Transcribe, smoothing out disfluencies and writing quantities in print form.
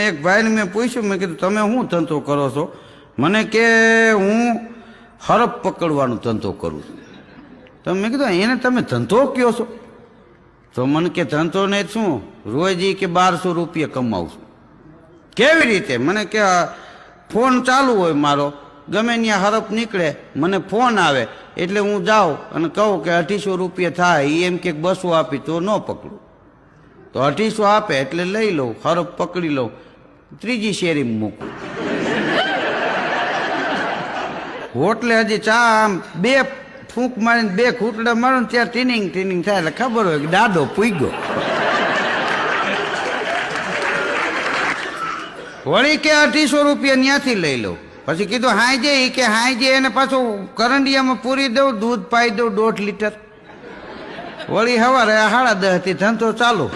એક ભાઈને મેં પૂછ્યું, મેં કીધું તમે શું ધંધો કરો છો? મને કે હું હરફ પકડવાનો ધંધો કરું છું. તો મેં કીધું એને તમે ધંધો કયો છો? તો મને કે ધંધો ને શું, રોજ કે 1200 રૂપિયા કમાવું છું. કેવી રીતે? મને કે ફોન ચાલુ હોય મારો, ગમે ત્યાં હરફ નીકળે, મને ફોન આવે એટલે હું જાઉં અને કહું કે 250 રૂપિયા થાય. એ એમ કે 200 આપી તો ન પકડું, તો 250 આપે એટલે લઈ લઉં, હરફ પકડી લઉં, ત્રીજી શેરીમાં મૂકું. હોટલે હજી ચા આમ 2 ફૂંક મારીને 2 ઘૂંટડા મારો ને ત્યાં ટીનિંગ ટીનિંગ થાય એટલે ખબર હોય કે દાદો પૂગ્યો. વળી કે 250 રૂપિયા ત્યાંથી લઈ લઉં. પછી કીધું હાંજે, એ કે હાંજે એને પાછું કરંડિયામાં પૂરી દઉં, દૂધ પાઈ દઉં 1.5 લીટર. વળી સવારે 10:30 ધંધો ચાલુ.